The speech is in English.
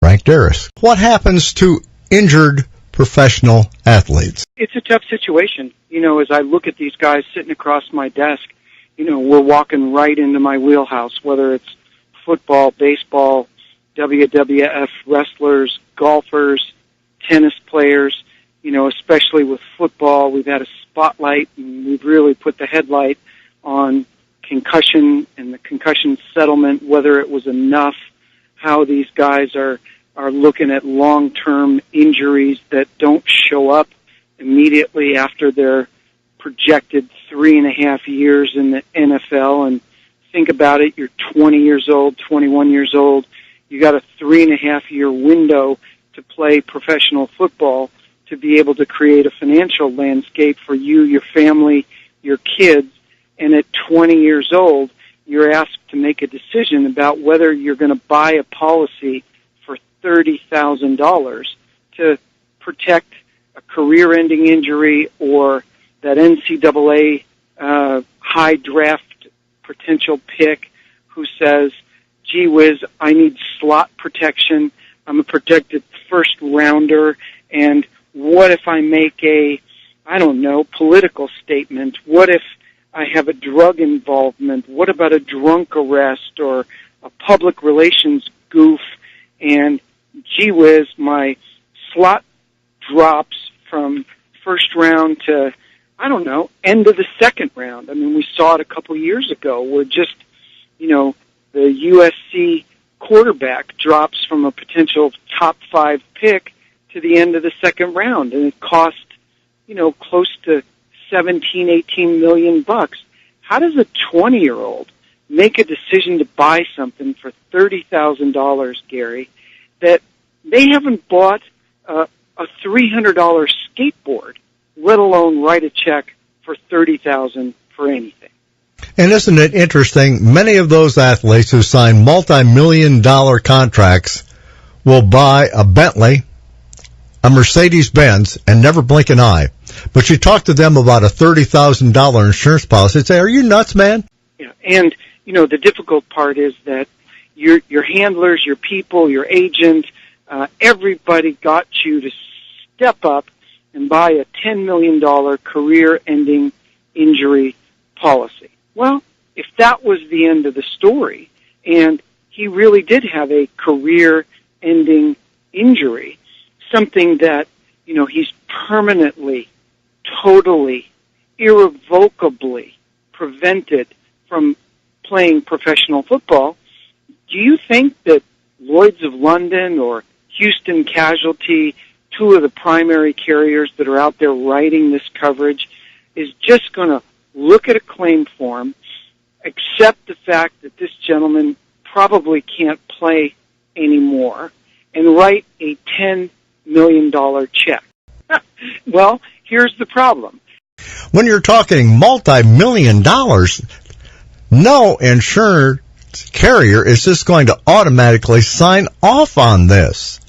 Frank Darris. What happens to injured professional athletes? It's a tough situation. As I look at these guys sitting across my desk, we're walking right into my wheelhouse, whether it's football, baseball, WWF wrestlers, golfers, tennis players. Especially with football, we've had a spotlight, and we've really put the headlight on concussion and the concussion settlement, whether it was enough, how these guys are looking at long-term injuries that don't show up immediately after their projected 3.5 years in the NFL. And think about it, you're 20 years old, 21 years old, you got a 3.5-year window to play professional football to be able to create a financial landscape for you, your family, your kids. And at 20 years old, you're asked to make a decision about whether you're going to buy a policy for $30,000 to protect a career-ending injury or that NCAA high draft potential pick who says, gee whiz, I need slot protection, I'm a protected first rounder, and what if I make a, political statement? What if I have a drug involvement? What about a drunk arrest or a public relations goof? And gee whiz, my slot drops from first round to, end of the second round. We saw it a couple years ago where just, the USC quarterback drops from a potential top 5 pick to the end of the second round, and it cost, close to 17, 18 million bucks. How does a 20-year-old make a decision to buy something for $30,000, Gary, that they haven't bought a $300 skateboard, let alone write a check for $30,000 for anything? And isn't it interesting, many of those athletes who sign multi-million-dollar contracts will buy a Bentley, a Mercedes-Benz, and never blink an eye. But you talk to them about a $30,000 insurance policy and say, are you nuts, man? Yeah, and, the difficult part is that your handlers, your people, your agent, everybody got you to step up and buy a $10 million career-ending injury policy. Well, if that was the end of the story, and he really did have a career-ending injury, something that, he's permanently, totally, irrevocably prevented from playing professional football, do you think that Lloyd's of London or Houston Casualty, two of the primary carriers that are out there writing this coverage, is just going to look at a claim form, accept the fact that this gentleman probably can't play anymore, and write a $10 million check? Well, here's the problem. When you're talking multi-million dollars, no insurance carrier is just going to automatically sign off on this.